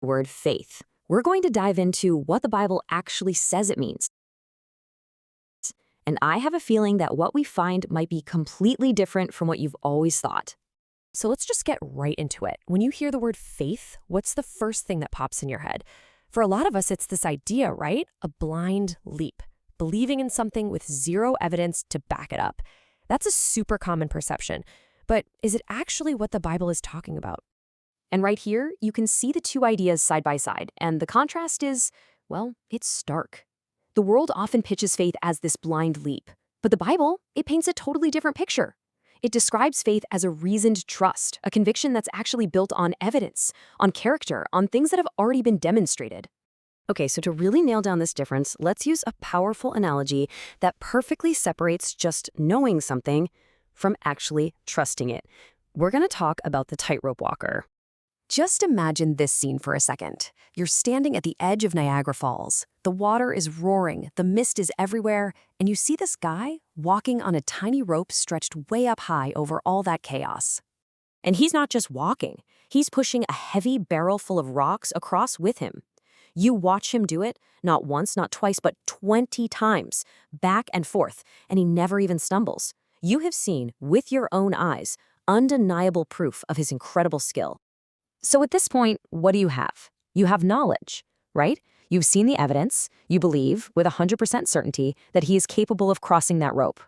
word faith, we're going to dive into what the Bible actually says it means. And I have a feeling that what we find might be completely different from what you've always thought. So let's just get right into it. When you hear the word faith, what's the first thing that pops in your head? For a lot of us, it's this idea, right? A blind leap, believing in something with zero evidence to back it up. That's a super common perception. But is it actually what the Bible is talking about? And right here, you can see the two ideas side by side, and the contrast is, well, it's stark. The world often pitches faith as this blind leap, but the Bible, it paints a totally different picture. It describes faith as a reasoned trust, a conviction that's actually built on evidence, on character, on things that have already been demonstrated. Okay, so to really nail down this difference, let's use a powerful analogy that perfectly separates just knowing something from actually trusting it. We're going to talk about the tightrope walker. Just imagine this scene for a second. You're standing at the edge of Niagara Falls. The water is roaring, the mist is everywhere, and you see this guy walking on a tiny rope stretched way up high over all that chaos. And he's not just walking. He's pushing a heavy barrel full of rocks across with him. You watch him do it, not once, not twice, but 20 times, back and forth, and he never even stumbles. You have seen, with your own eyes, undeniable proof of his incredible skill. So at this point, what do you have? You have knowledge, right? You've seen the evidence. You believe, with 100% certainty, that he is capable of crossing that rope.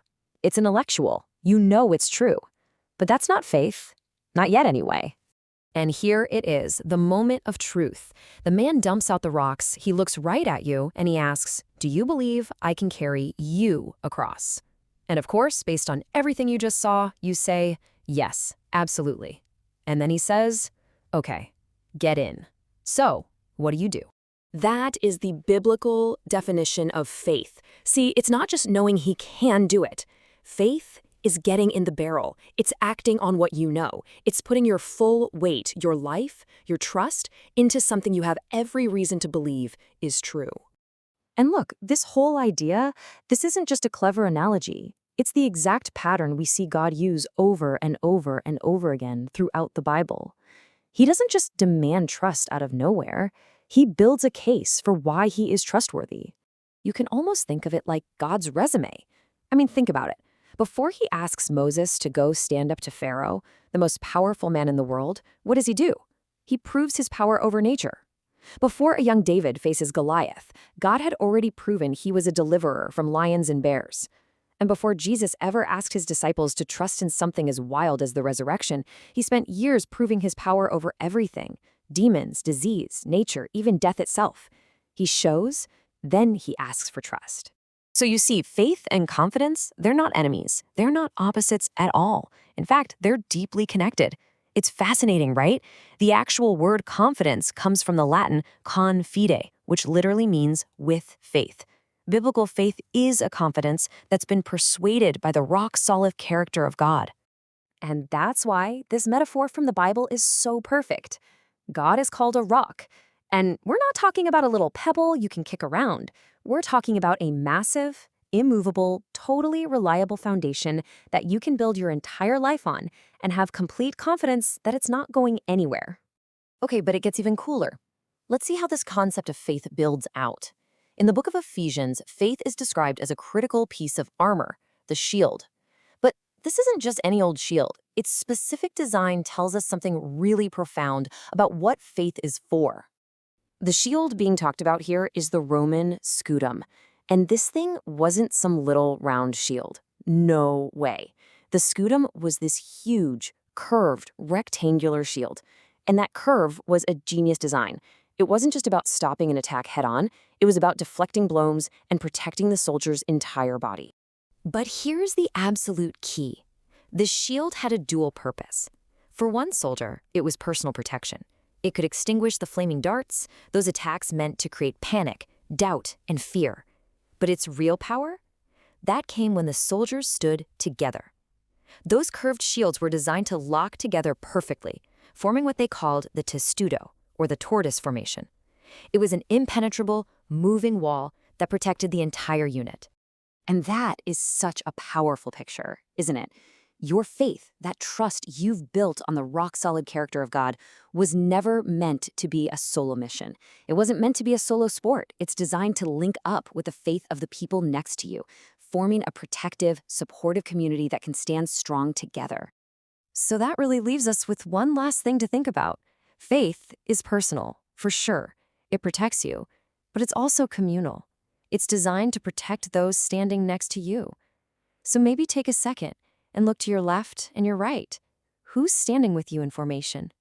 It's intellectual. You know it's true. But that's not faith. Not yet, anyway. And here it is, the moment of truth. The man dumps out the rocks, he looks right at you, and he asks, "Do you believe I can carry you across?" And of course, based on everything you just saw, you say, "Yes, absolutely." And then he says, "Okay, get in." So, what do you do? That is the biblical definition of faith. See, it's not just knowing he can do it. Faith is getting in the barrel. It's acting on what you know. It's putting your full weight, your life, your trust, into something you have every reason to believe is true. And look, this whole idea, this isn't just a clever analogy. It's the exact pattern we see God use over and over and over again throughout the Bible. He doesn't just demand trust out of nowhere. He builds a case for why he is trustworthy. You can almost think of it like God's resume. I mean, think about it. Before he asks Moses to go stand up to Pharaoh, the most powerful man in the world, what does he do? He proves his power over nature. Before a young David faces Goliath, God had already proven he was a deliverer from lions and bears. And before Jesus ever asked his disciples to trust in something as wild as the resurrection, he spent years proving his power over everything: demons, disease, nature, even death itself. He shows, then he asks for trust. So you see, faith and confidence, they're not enemies. They're not opposites at all. In fact, they're deeply connected. It's fascinating, right? The actual word confidence comes from the Latin confide, which literally means with faith. Biblical faith is a confidence that's been persuaded by the rock-solid character of God. And that's why this metaphor from the Bible is so perfect. God is called a rock. And we're not talking about a little pebble you can kick around. We're talking about a massive, immovable, totally reliable foundation that you can build your entire life on and have complete confidence that it's not going anywhere. Okay, but it gets even cooler. Let's see how this concept of faith builds out. In the book of Ephesians, faith is described as a critical piece of armor, the shield. But this isn't just any old shield. Its specific design tells us something really profound about what faith is for. The shield being talked about here is the Roman scutum. And this thing wasn't some little round shield. No way. The scutum was this huge, curved, rectangular shield. And that curve was a genius design. It wasn't just about stopping an attack head-on. It was about deflecting blows and protecting the soldier's entire body. But here's the absolute key. The shield had a dual purpose. For one soldier, it was personal protection. It could extinguish the flaming darts, those attacks meant to create panic, doubt, and fear. But its real power? That came when the soldiers stood together. Those curved shields were designed to lock together perfectly, forming what they called the testudo, or the tortoise formation. It was an impenetrable, moving wall that protected the entire unit. And that is such a powerful picture, isn't it? Your faith, that trust you've built on the rock-solid character of God, was never meant to be a solo mission. It wasn't meant to be a solo sport. It's designed to link up with the faith of the people next to you, forming a protective, supportive community that can stand strong together. So that really leaves us with one last thing to think about. Faith is personal, for sure. It protects you, but it's also communal. It's designed to protect those standing next to you. So maybe take a second and look to your left and your right. Who's standing with you in formation?